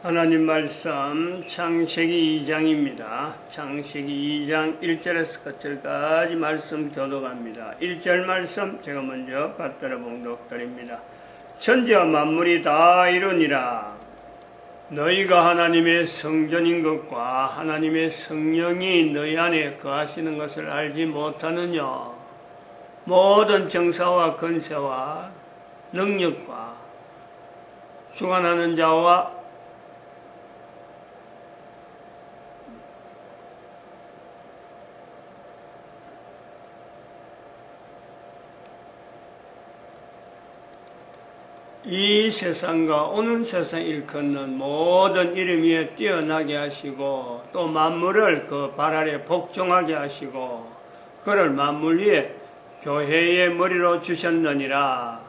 하나님 말씀 창세기 2장입니다. 창세기 2장 1절에서 끝절까지 말씀 교독합니다. 1절 말씀 제가 먼저 받들어 봉독드립니다. 천지와 만물이 다 이루니라. 너희가 하나님의 성전인 것과 하나님의 성령이 너희 안에 거하시는 것을 알지 못하느냐. 모든 정사와 권세와 능력과 주관하는 자와 이 세상과 오는 세상 일컫는 모든 이름 위에 뛰어나게 하시고 또 만물을 그 발 아래 복종하게 하시고 그를 만물 위에 교회의 머리로 주셨느니라.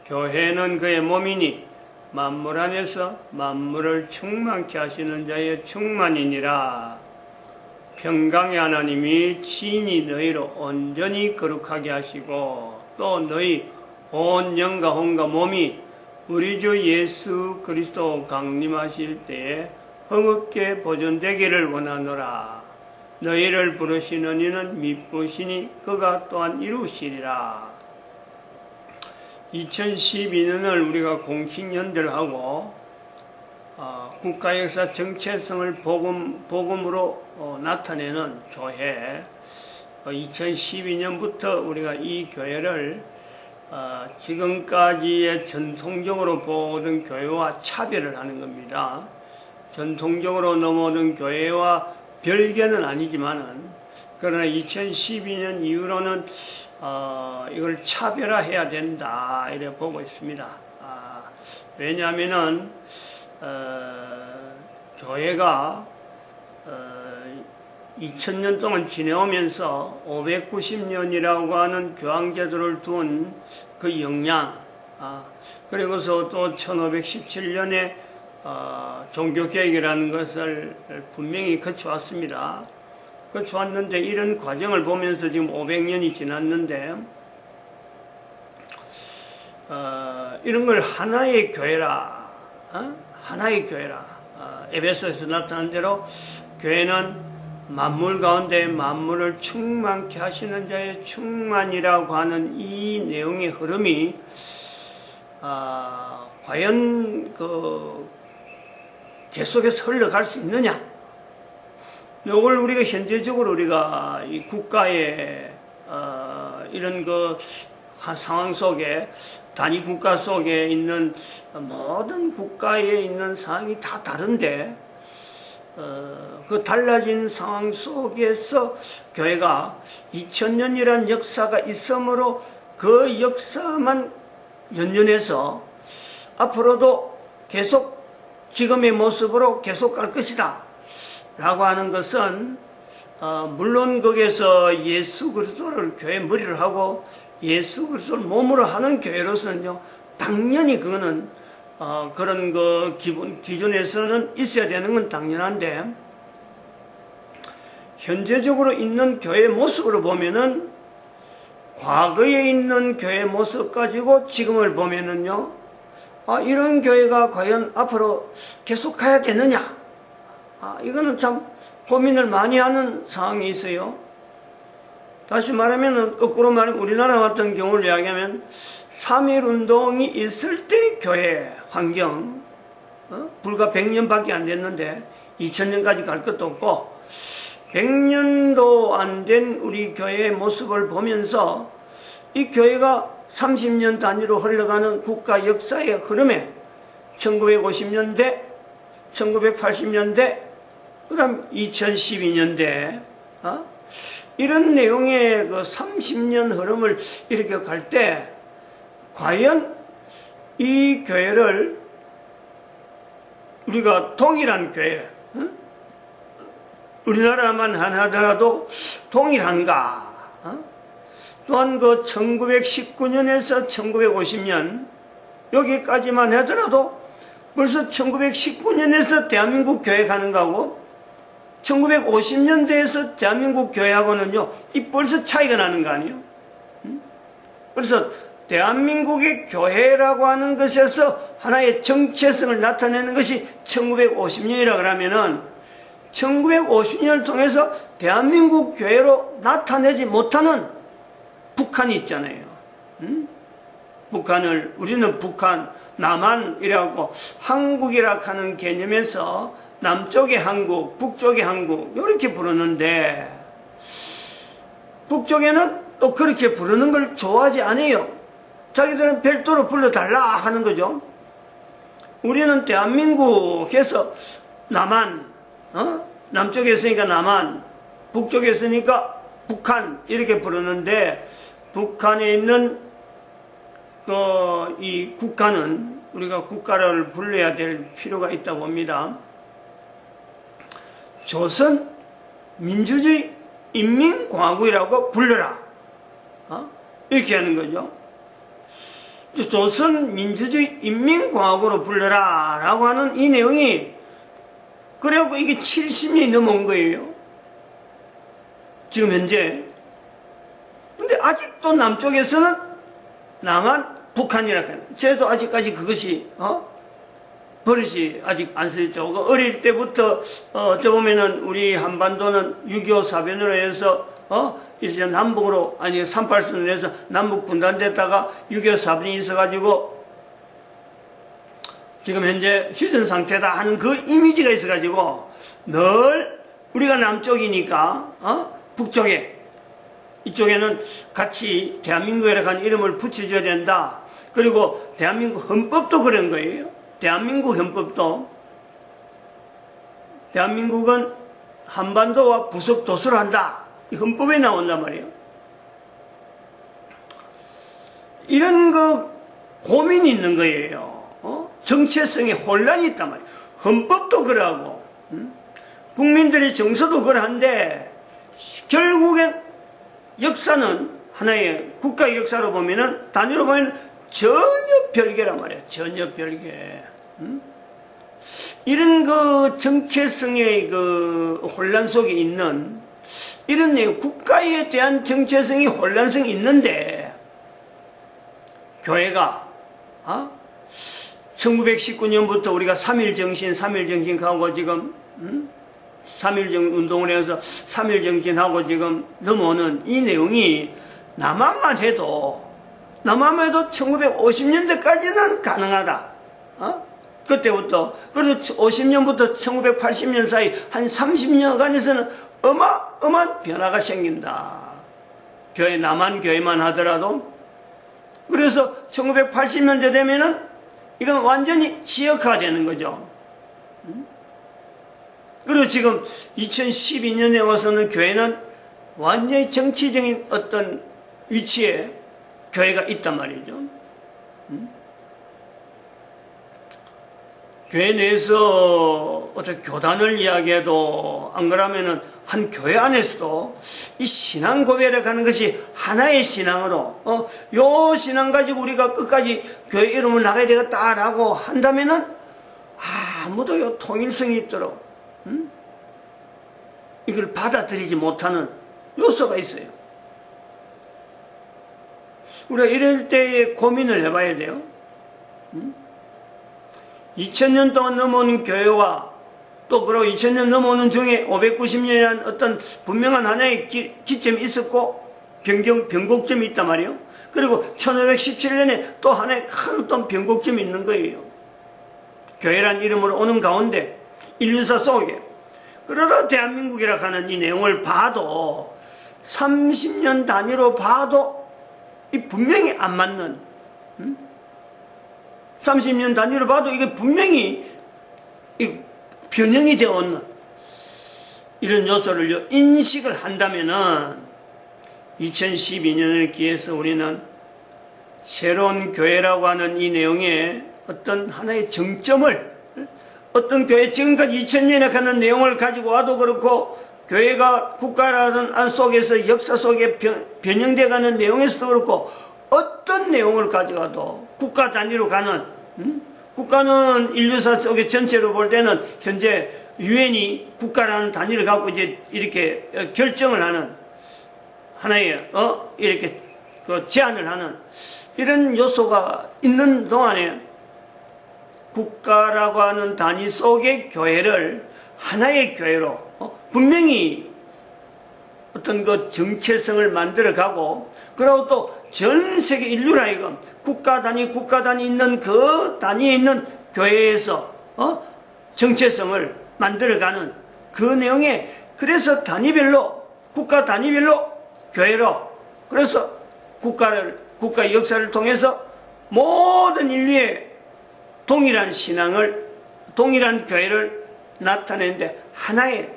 교회는 그의 몸이니 만물 안에서 만물을 충만케 하시는 자의 충만이니라. 평강의 하나님이 친히 너희로 온전히 거룩하게 하시고 또 너희 온 영과 혼과 몸이 우리 주 예수 그리스도 강림하실 때에 흥없게 보존되기를 원하노라. 너희를 부르시는 이는 미쁘시니 그가 또한 이루시리라. 2012년을 우리가 공식연대하고 국가역사 정체성을 복음으로 나타내는 교회, 2012년부터 우리가 이 교회를 지금까지의 전통적으로 보던 교회와 차별을 하는 겁니다. 전통적으로 넘어오던 교회와 별개는 아니지만은 그러나 2012년 이후로는 이걸 차별화해야 된다 이렇게 보고 있습니다. 왜냐하면은 교회가 2000년 동안 지내오면서 590년이라고 하는 교황제도를 둔 그 영향, 그리고서 또 1517년에 종교개혁이라는 것을 분명히 거쳐왔습니다. 거쳐왔는데 이런 과정을 보면서 지금 500년이 지났는데 이런 걸 하나의 교회라, 하나의 교회라. 에베소에서 나타난 대로 교회는 만물 가운데 만물을 충만케 하시는 자의 충만이라고 하는 이 내용의 흐름이 과연 계속해서 흘러갈 수 있느냐? 이걸 우리가 현재적으로 우리가 이 국가의 이런 상황 속에 단위 국가 속에 있는 모든 국가에 있는 상황이 다 다른데 그 달라진 상황 속에서 교회가 2000년이라는 역사가 있으므로 그 역사만 연연해서 앞으로도 계속 지금의 모습으로 계속 갈 것이다 라고 하는 것은 물론 거기에서 예수 그리스도를 교회 머리를 하고 예수 그리스도를 몸으로 하는 교회로서는요 당연히 그거는 그런 기준에서는 있어야 되는 건 당연한데 현재적으로 있는 교회 모습으로 보면은 과거에 있는 교회 모습 가지고 지금을 보면은요 이런 교회가 과연 앞으로 계속 가야 되느냐 이거는 참 고민을 많이 하는 상황이 있어요. 다시 말하면은 거꾸로 말하면 우리나라 같은 경우를 이야기하면 3.1운동이 있을 때 교회 환경 불과 100년밖에 안 됐는데 2000년까지 갈 것도 없고 100년도 안 된 우리 교회의 모습을 보면서 이 교회가 30년 단위로 흘러가는 국가 역사의 흐름에 1950년대, 1980년대, 그 다음 2012년대 이런 내용의 그 30년 흐름을 이렇게 갈 때 과연 이 교회를 우리가 동일한 교회, 우리나라만 하더라도 동일한가? 또한 그 1919년에서 1950년 여기까지만 하더라도 벌써 1919년에서 대한민국 교회 가는 거하고 1950년대에서 대한민국 교회하고는요, 이 벌써 차이가 나는 거 아니에요? 벌써 대한민국의 교회라고 하는 것에서 하나의 정체성을 나타내는 것이 1950년이라 그러면은 1950년을 통해서 대한민국 교회로 나타내지 못하는 북한이 있잖아요. 북한을 우리는 북한, 남한이라고 한국이라 하는 개념에서 남쪽의 한국, 북쪽의 한국 이렇게 부르는데 북쪽에는 또 그렇게 부르는 걸 좋아하지 않아요. 자기들은 별도로 불러달라 하는 거죠. 우리는 대한민국에서 남한, 남쪽에 있으니까 남한, 북쪽에 있으니까 북한 이렇게 부르는데 북한에 있는 이 국가는 우리가 국가를 불러야 될 필요가 있다고 봅니다. 조선 민주주의 인민공화국이라고 불러라. 이렇게 하는 거죠. 조선 민주주의 인민공화국으로 불러라 라고 하는 이 내용이 그래갖고 이게 70년이 넘어온 거예요. 지금 현재. 근데 아직도 남쪽에서는 남한, 북한이라 해요. 저도 아직까지 그것이 버릇이 아직 안 쓰였죠. 어릴 때부터 저 보면은 우리 한반도는 6.25 사변으로 해서 이제 남북으로 아니 38선으로 해서 남북 분단됐다가 6.25 사변이 있어가지고 지금 현재 휴전 상태다 하는 그 이미지가 있어가지고 늘 우리가 남쪽이니까 북쪽에 이쪽에는 같이 대한민국이라고 하는 이름을 붙여줘야 된다. 그리고 대한민국 헌법도 그런 거예요. 대한민국 헌법도 대한민국은 한반도와 부속 도서를 한다. 이 헌법에 나온단 말이에요. 이런 고민이 있는 거예요. 정체성에 혼란이 있단 말이에요. 헌법도 그러하고 국민들의 정서도 그러한데 결국엔 역사는 하나의 국가의 역사로 보면은 단위로 보면 전혀 별개란 말이에요. 전혀 별개. 이런 정체성의 혼란 속에 있는 이런 내용, 국가에 대한 정체성이 혼란성이 있는데 교회가 1919년부터 우리가 3.1정신 하고 지금 3.1 운동을 해서 3.1 정신하고 지금 넘어오는 이 내용이 남한만 해도 1950년대까지는 가능하다. 그때부터 그래서 50년부터 1980년 사이 한 30년간에서는 어마어마한 변화가 생긴다. 교회 남한 교회만 하더라도 그래서 1980년대 되면은 이건 완전히 지역화가 되는 거죠. 그리고 지금 2012년에 와서는 교회는 완전히 정치적인 어떤 위치에 교회가 있단 말이죠. 교회 내에서 어떤 교단을 이야기해도 안 그러면은 한 교회 안에서도 이 신앙 고백이라고 하는 것이 하나의 신앙으로 요 신앙 가지고 우리가 끝까지 교회 이름을 나가야 되겠다라고 한다면은 아무도 요 통일성이 있도록 이걸 받아들이지 못하는 요소가 있어요. 우리가 이럴 때에 고민을 해봐야 돼요. 2000년 동안 넘어오는 교회와 또 그리고 2000년 넘어오는 중에 590년이라는 어떤 분명한 하나의 기점이 있었고 변곡점이 있단 말이에요. 그리고 1517년에 또 하나의 큰 어떤 변곡점이 있는 거예요. 교회란 이름으로 오는 가운데 인류사 속에 그러다 대한민국이라고 하는 이 내용을 봐도 30년 단위로 봐도 이 분명히 안 맞는 30년 단위로 봐도 이게 분명히 변형이 되어 있는 이런 요소를 인식을 한다면은 2012년을 기해서 우리는 새로운 교회라고 하는 이 내용에 어떤 하나의 정점을 어떤 교회 지금까지 2000년에 하는 내용을 가지고 와도 그렇고 교회가 국가라는 안 속에서 역사 속에 변형되어 가는 내용에서도 그렇고 어떤 내용을 가져가도 국가 단위로 가는 국가는 인류사 속에 전체로 볼 때는 현재 유엔이 국가라는 단위를 갖고 이제 이렇게 결정을 하는 하나의 이렇게 제안을 하는 이런 요소가 있는 동안에 국가라고 하는 단위 속의 교회를 하나의 교회로 분명히 어떤 그 정체성을 만들어가고, 그리고 또 전 세계 인류라 이거 국가 단위 있는 그 단위에 있는 교회에서 정체성을 만들어가는 그 내용에, 그래서 단위별로 국가 단위별로 교회로, 그래서 국가의 역사를 통해서 모든 인류의 동일한 신앙을, 동일한 교회를 나타내는데 하나의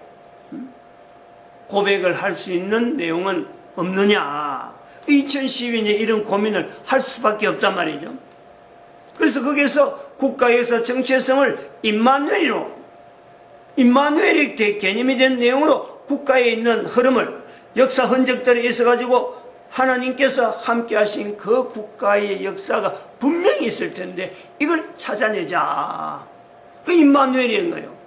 고백을 할 수 있는 내용은 없느냐. 2012년에 이런 고민을 할 수밖에 없단 말이죠. 그래서 거기에서 국가에서 정체성을 임마누엘이 개념이 된 내용으로 국가에 있는 흐름을, 역사 흔적들에 있어가지고 하나님께서 함께 하신 그 국가의 역사가 분명히 있을 텐데 이걸 찾아내자. 그 임마누엘인 거예요.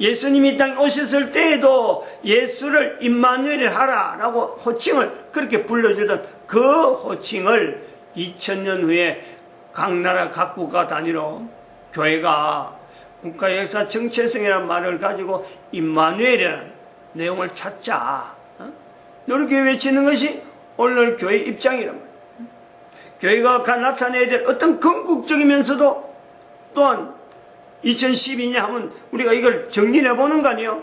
예수님이 이 땅에 오셨을 때에도 예수를 임마누엘 하라라고 호칭을 그렇게 불러주던 그 호칭을 2000년 후에 각 나라 각 국가 단위로 교회가 국가 역사 정체성이라는 말을 가지고 임마누엘이라는 내용을 찾자. 이렇게 외치는 것이 오늘 교회 입장이란 말이에요. 교회가 나타내야 될 어떤 건국적이면서도 또한 2012년 하면 우리가 이걸 정리해 보는 거 아니에요?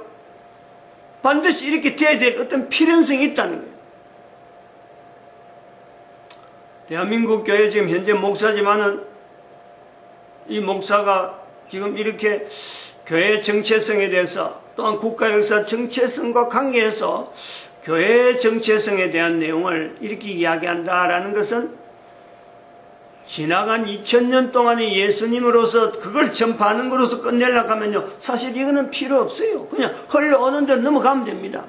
반드시 이렇게 돼야 될 어떤 필연성이 있다는 거예요. 대한민국 교회 지금 현재 목사지만은 이 목사가 지금 이렇게 교회 정체성에 대해서 또한 국가 역사 정체성과 관계해서 교회 정체성에 대한 내용을 이렇게 이야기한다라는 것은 지나간 2000년 동안의 예수님으로서 그걸 전파하는 것으로서 끝내려고 하면요, 사실 이거는 필요 없어요. 그냥 흘러오는 대로 넘어가면 됩니다.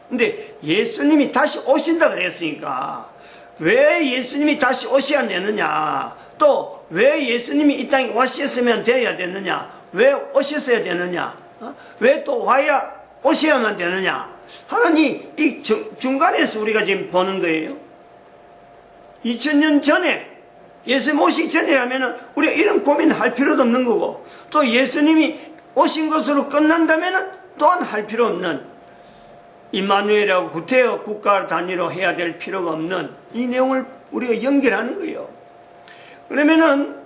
근데 예수님이 다시 오신다 그랬으니까 왜 예수님이 다시 오셔야 되느냐, 또 왜 예수님이 이 땅에 오셨으면 되어야 되느냐, 왜 오셨어야 되느냐, 왜 또 와야 오셔야만 되느냐 하는 이 중간에서 우리가 지금 보는 거예요. 2000년 전에 예수님 오시기 전이라면 우리가 이런 고민할 필요도 없는 거고, 또 예수님이 오신 것으로 끝난다면 또한 할 필요 없는, 임마누엘하고 구태여 국가 단위로 해야 될 필요가 없는 이 내용을 우리가 연결하는 거예요. 그러면은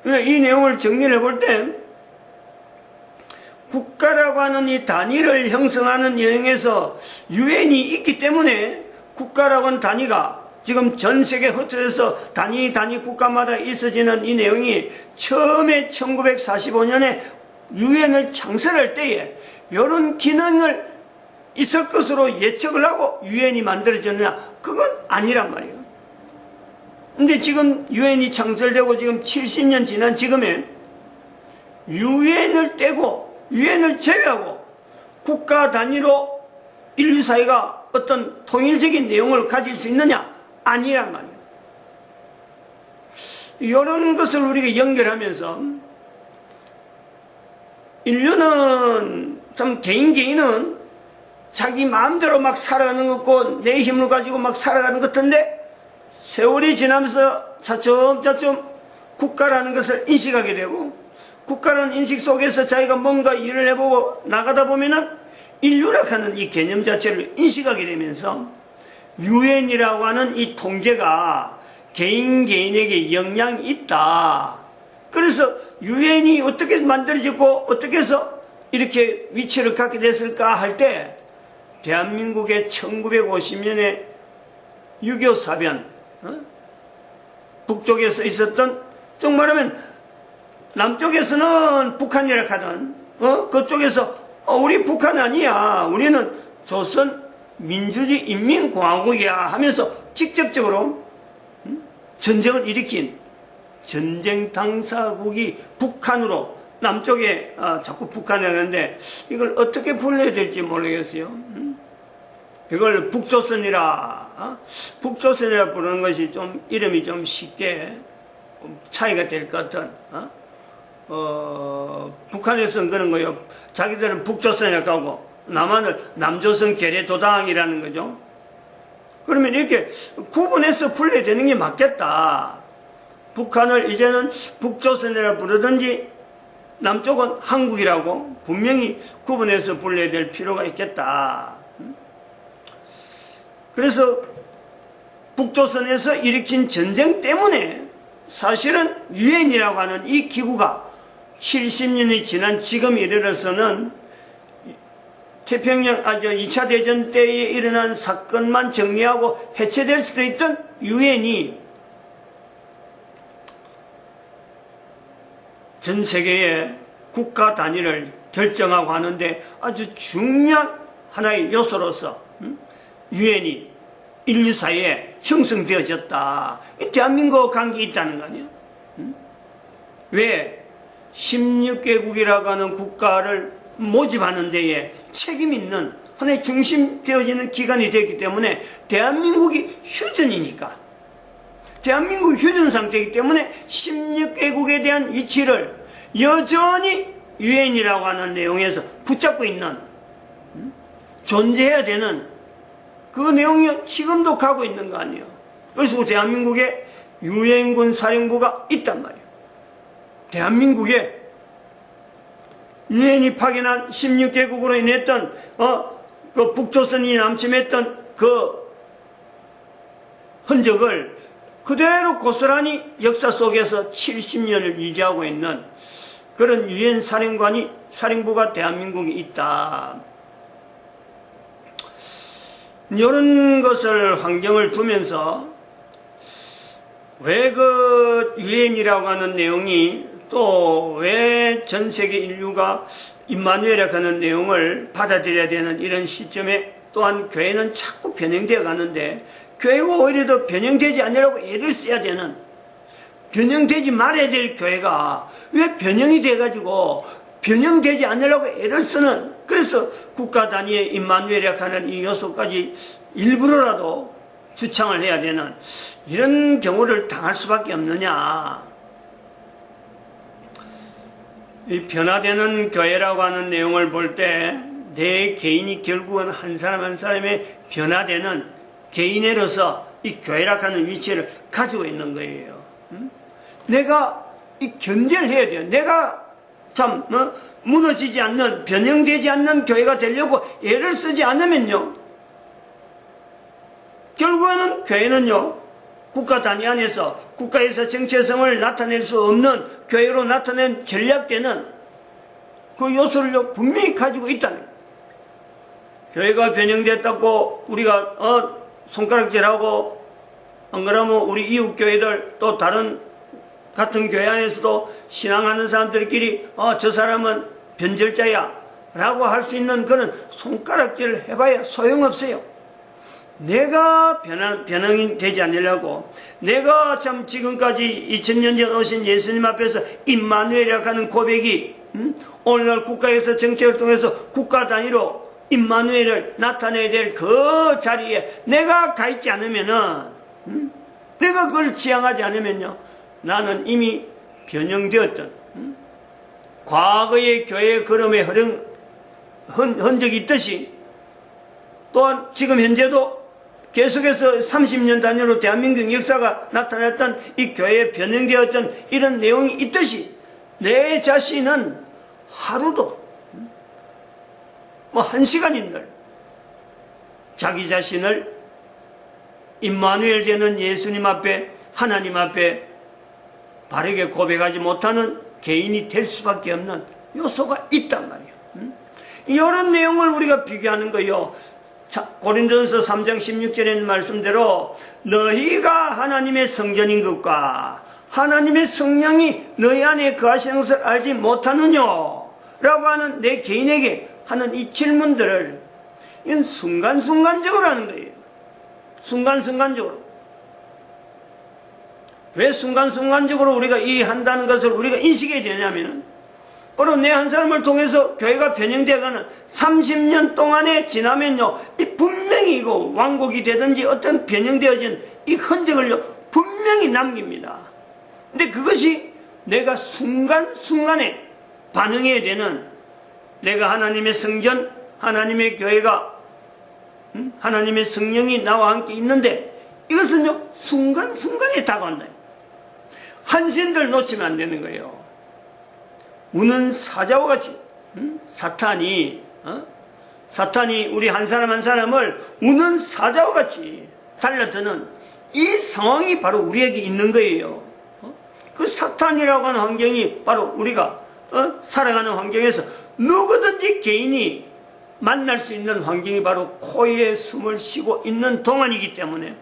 이 내용을 정리해 볼 때 국가라고 하는 이 단위를 형성하는 여행에서 유엔이 있기 때문에 국가라고 하는 단위가 지금 전 세계에 흩어져서 단위 국가마다 있어지는 이 내용이 처음에 1945년에 유엔을 창설할 때에 이런 기능을 있을 것으로 예측을 하고 유엔이 만들어졌느냐? 그건 아니란 말이에요. 근데 지금 유엔이 창설되고 지금 70년 지난 지금에 유엔을 떼고 유엔을 제외하고 국가 단위로 인류 사회가 어떤 통일적인 내용을 가질 수 있느냐? 아니란 말이에요. 이런 것을 우리가 연결하면서 인류는 참 개인은 자기 마음대로 막 살아가는 것 같고 내 힘을 가지고 막 살아가는 것 같은데 세월이 지나면서 차츰 국가라는 것을 인식하게 되고, 국가라는 인식 속에서 자기가 뭔가 일을 해보고 나가다 보면은 인류라고 하는 이 개념 자체를 인식하게 되면서 유엔이라고 하는 이 통제가 개인에게 영향이 있다. 그래서 유엔이 어떻게 만들어졌고 어떻게 해서 이렇게 위치를 갖게 됐을까 할 때 대한민국의 1950년에 6.25 사변, 북쪽에서 있었던, 정말하면 남쪽에서는 북한이라 하던 그쪽에서 우리 북한 아니야, 우리는 조선 민주주의 인민공화국이야 하면서 직접적으로 전쟁을 일으킨 전쟁 당사국이 북한으로, 남쪽에 자꾸 북한이라는데 이걸 어떻게 불러야 될지 모르겠어요. 이걸 북조선이라 부르는 것이 좀 이름이 좀 쉽게 차이가 될 것 같은, 북한에서는 그런 거예요. 자기들은 북조선이라고 하고 남한을 남조선 계례조당이라는 거죠. 그러면 이렇게 구분해서 풀려야 되는 게 맞겠다. 북한을 이제는 북조선이라 부르든지 남쪽은 한국이라고 분명히 구분해서 불러야 될 필요가 있겠다. 그래서 북조선에서 일으킨 전쟁 때문에 사실은 유엔이라고 하는 이 기구가 70년이 지난 지금 이르러서는 태평양 2차 대전 때에 일어난 사건만 정리하고 해체될 수도 있던 유엔이 전 세계의 국가 단위를 결정하고 하는데 아주 중요한 하나의 요소로서 유엔이 인류 사회에 형성되어졌다. 대한민국 관계 있다는 거 아니에요? 왜 16개국이라고 하는 국가를 모집하는 데에 책임 있는 하나의 중심 되어지는 기관이 되기 때문에 대한민국이 휴전이니까, 대한민국 휴전 상태이기 때문에 16개국에 대한 위치를 여전히 유엔이라고 하는 내용에서 붙잡고 있는, 존재해야 되는 그 내용이 지금도 가고 있는 거 아니에요. 그래서 대한민국에 유엔군 사령부가 있단 말이에요. 대한민국에 유엔이 파견한 16개국으로 인했던 그 북조선이 남침했던 그 흔적을 그대로 고스란히 역사 속에서 70년을 유지하고 있는 그런 유엔 사령부가 대한민국에 있다. 이런 것을 환경을 두면서 왜 그 유엔이라고 하는 내용이 또 왜 전 세계 인류가 임마누엘이라고 하는 내용을 받아들여야 되는 이런 시점에 또한 교회는 자꾸 변형되어 가는데, 교회가 오히려 더 변형되지 않으려고 애를 써야 되는, 변형되지 말아야 될 교회가 왜 변형이 돼가지고 변형되지 않으려고 애를 쓰는, 그래서 국가 단위의 임마누엘이라고 하는 이 요소까지 일부러라도 주창을 해야 되는 이런 경우를 당할 수밖에 없느냐. 이 변화되는 교회라고 하는 내용을 볼 때 내 개인이 결국은 한 사람 한 사람의 변화되는 개인으로서 이 교회라고 하는 위치를 가지고 있는 거예요. 내가 이 견제를 해야 돼요. 내가 참 무너지지 않는, 변형되지 않는 교회가 되려고 애를 쓰지 않으면요, 결국에는 교회는요, 국가 단위 안에서 국가에서 정체성을 나타낼 수 없는 교회로 나타낸 전략되는 그 요소를 분명히 가지고 있다는 거예요. 교회가 변형됐다고 우리가 손가락질하고, 안 그러면 우리 이웃 교회들 또 다른 같은 교회 안에서도 신앙하는 사람들끼리 저 사람은 변절자야 라고 할 수 있는 그런 손가락질을 해봐야 소용없어요. 내가 변형이 되지 않으려고, 내가 참 지금까지 2000년 전 오신 예수님 앞에서 임마누엘이라고 하는 고백이 오늘날 국가에서 정책을 통해서 국가 단위로 임마누엘을 나타내야 될 그 자리에 내가 가 있지 않으면은, 내가 그걸 지향하지 않으면요, 나는 이미 변형되었던 과거의 교회의 걸음의 흔적이 있듯이, 또한 지금 현재도 계속해서 30년 단위로 대한민국 역사가 나타났던 이 교회에 변형되었던 이런 내용이 있듯이, 내 자신은 하루도 한 시간인들 자기 자신을 임마누엘 되는 예수님 앞에, 하나님 앞에 바르게 고백하지 못하는 개인이 될 수밖에 없는 요소가 있단 말이에요. 이런 내용을 우리가 비교하는 거예요. 고린도전서 3장 16절에 있는 말씀대로 너희가 하나님의 성전인 것과 하나님의 성령이 너희 안에 거하시는 것을 알지 못하느냐 라고 하는 내 개인에게 하는 이 질문들을, 이건 순간순간적으로 하는 거예요. 순간순간적으로. 왜 순간순간적으로 우리가 이 한다는 것을 우리가 인식해야 되냐면은, 바로 내 한 사람을 통해서 교회가 변형되어가는 30년 동안에 지나면요, 이 분명히 이거 왕국이 되든지 어떤 변형되어진 이 흔적을요, 분명히 남깁니다. 근데 그것이 내가 순간순간에 반응해야 되는, 내가 하나님의 성전, 하나님의 교회가 하나님의 성령이 나와 함께 있는데 이것은요 순간순간에 다가온다. 한신들 놓치면 안 되는 거예요. 우는 사자와 같이 사탄이 우리 한 사람 한 사람을 우는 사자와 같이 달려드는 이 상황이 바로 우리에게 있는 거예요. 그 사탄이라고 하는 환경이 바로 우리가 살아가는 환경에서 누구든지 개인이 만날 수 있는 환경이 바로 코에 숨을 쉬고 있는 동안이기 때문에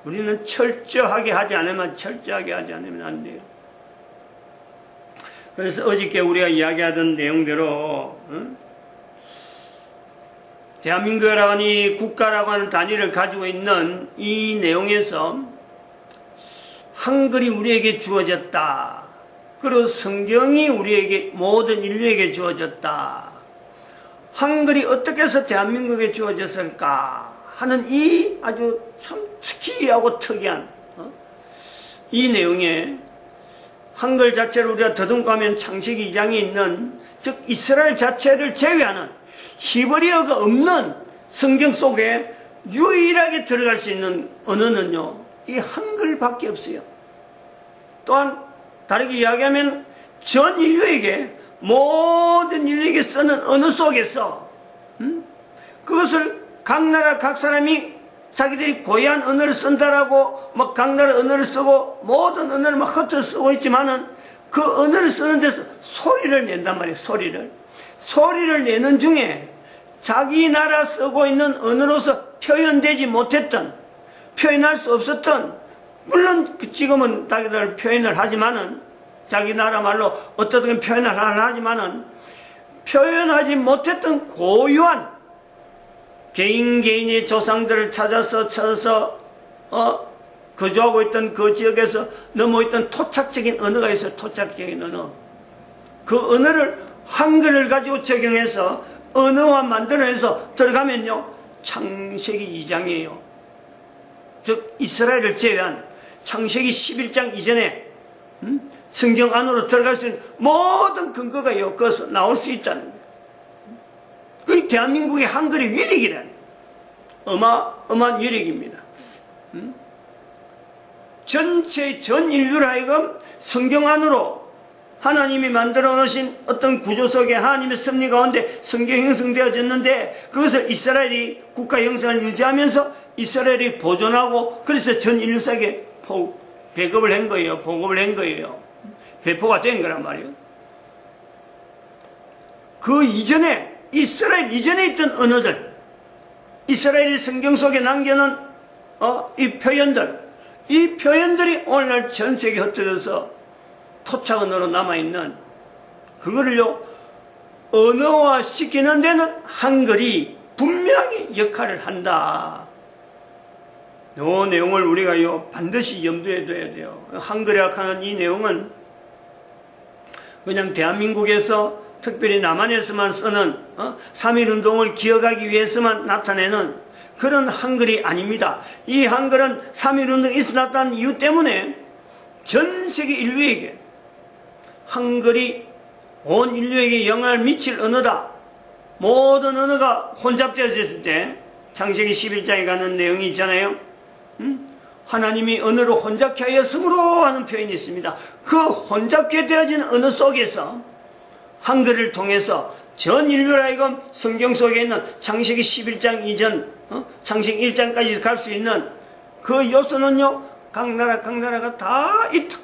우리는 철저하게 하지 않으면 안 돼요. 그래서 어저께 우리가 이야기하던 내용대로 대한민국이라고 하는 이 국가라고 하는 단위를 가지고 있는 이 내용에서 한글이 우리에게 주어졌다. 그리고 성경이 우리에게 모든 인류에게 주어졌다. 한글이 어떻게 해서 대한민국에 주어졌을까 하는 이 아주 참 특이하고 특이한 이 내용에 한글 자체를 우리가 더듬가면 창세기 2장에 있는 즉 이스라엘 자체를 제외하는 히브리어가 없는 성경 속에 유일하게 들어갈 수 있는 언어는요 이 한글밖에 없어요. 또한 다르게 이야기하면 전 인류에게 모든 인류에게 쓰는 언어 속에서 그것을 각 나라 각 사람이 자기들이 고유한 언어를 쓴다라고 막 각 나라 언어를 쓰고 모든 언어를 막 흩어 쓰고 있지만은 그 언어를 쓰는 데서 소리를 낸단 말이에요. 소리를 내는 중에 자기 나라 쓰고 있는 언어로서 표현되지 못했던 표현할 수 없었던 물론 지금은 자기들 표현을 하지만은 자기 나라 말로 어떻게 표현을 하지만은 표현하지 못했던 고유한 개인의 조상들을 찾아서 거주하고 있던 그 지역에서 넘어있던 토착적인 언어가 있어요. 토착적인 언어. 그 언어를 한글을 가지고 적용해서 언어화 만들어내서 들어가면요 창세기 2장이에요. 즉 이스라엘을 제외한 창세기 11장 이전에 성경 안으로 들어갈 수 있는 모든 근거가 엮어서 나올 수 있다는 거예요. 그게 대한민국의 한글의 위력이라는 어마어마한 위력입니다. 전체 전 인류를 하여금 성경 안으로 하나님이 만들어 놓으신 어떤 구조 속에 하나님의 섭리 가운데 성경이 형성되어졌는데 그것을 이스라엘이 국가 형성을 유지하면서 이스라엘이 보존하고 그래서 전 인류 속에 배급을 한 거예요. 보급을 한 거예요. 배포가 된 거란 말이에요. 그 이전에 이스라엘 이전에 있던 언어들 이스라엘이 성경 속에 남겨놓은 이 표현들이 오늘날 전 세계에 흩어져서 토착 언어로 남아있는 그거를요 언어화 시키는 데는 한글이 분명히 역할을 한다. 이 내용을 우리가 반드시 염두에 둬야 돼요. 한글에 하는 이 내용은 그냥 대한민국에서 특별히 남한에서만 쓰는 3.1운동을 기억하기 위해서만 나타내는 그런 한글이 아닙니다. 이 한글은 3.1운동이 있어났다는 이유 때문에 전 세계 인류에게 한글이 온 인류에게 영향을 미칠 언어다. 모든 언어가 혼잡되어졌을 때 창세기 11장에 가는 내용이 있잖아요. 하나님이 언어를 혼잡케 하였으므로 하는 표현이 있습니다. 그 혼잡게 되어진 언어 속에서 한글을 통해서 전 인류를 하여금 성경 속에 있는 창세기 11장 이전 창세기 1장까지 갈 수 있는 그 요소는요 각 나라가 다 있다.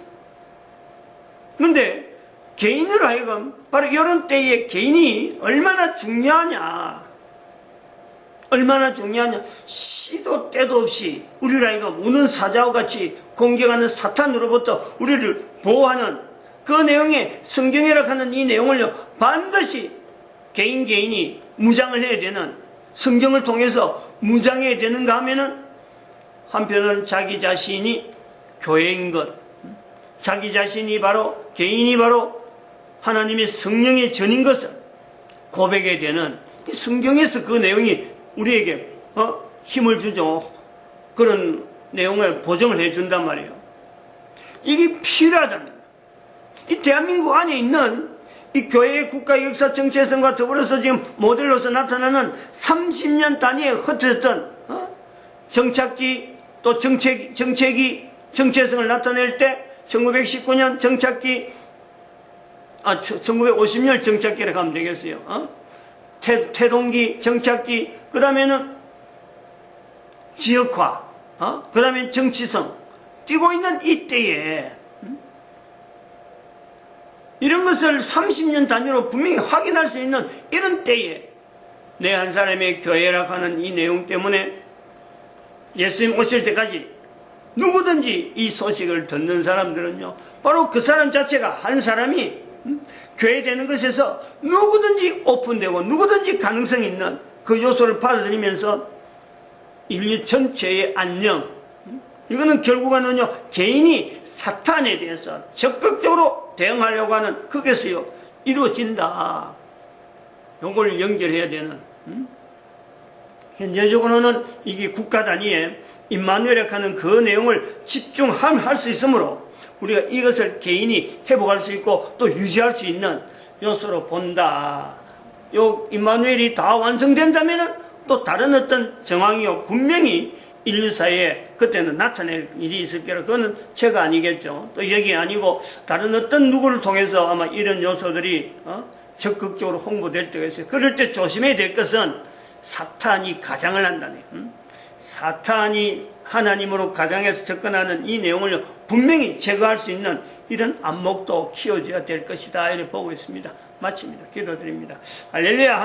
그런데 개인으로 하여금 바로 이런 때에 개인이 얼마나 중요하냐 시도 때도 없이 우리를 하여금 우는 사자와 같이 공격하는 사탄으로부터 우리를 보호하는 그 내용에 성경이라 하는 이 내용을요 반드시 개인이 무장을 해야 되는 성경을 통해서 무장해야 되는가 하면은 한편으로는 자기 자신이 교회인 것 자기 자신이 바로 개인이 바로 하나님의 성령의 전인 것을 고백해야 되는 성경에서 그 내용이 우리에게 힘을 주죠. 그런 내용을 보정을 해준단 말이에요. 이게 필요하다는 거예요. 이 대한민국 안에 있는 이 교회의 국가 역사 정체성과 더불어서 지금 모델로서 나타나는 30년 단위에 흩어졌던 정착기 또 정체성을 나타낼 때 1919년 정착기 1950년 정착기를 가면 되겠어요. 태동기 정착기, 그 다음에는 지역화, 그 다음에 정치성 뛰고 있는 이때에 이런 것을 30년 단위로 분명히 확인할 수 있는 이런 때에 내 한 사람의 교회라 하는 이 내용 때문에 예수님 오실 때까지 누구든지 이 소식을 듣는 사람들은요, 바로 그 사람 자체가 한 사람이 교회 되는 것에서 누구든지 오픈되고 누구든지 가능성이 있는 그 요소를 받아들이면서 인류 전체의 안녕, 이거는 결국은요 개인이 사탄에 대해서 적극적으로 대응하려고 하는 그것이요 이루어진다. 요걸 연결해야 되는, 현재적으로는 이게 국가 단위에 임마누엘이라고 하는 그 내용을 집중할 수 있으므로 우리가 이것을 개인이 회복할 수 있고 또 유지할 수 있는 요소로 본다. 요 임마누엘이 다 완성된다면은 또 다른 어떤 정황이요 분명히 인류사회에 그때는 나타낼 일이 있을 거라. 그거는 제가 아니겠죠. 또 여기 아니고 다른 어떤 누구를 통해서 아마 이런 요소들이 적극적으로 홍보될 때가 있어요. 그럴 때 조심해야 될 것은 사탄이 가장을 한다네. 사탄이 하나님으로 가장해서 접근하는 이 내용을 분명히 제거할 수 있는 이런 안목도 키워져야 될 것이다. 이렇게 보고 있습니다. 마칩니다. 기도드립니다. 할렐루야.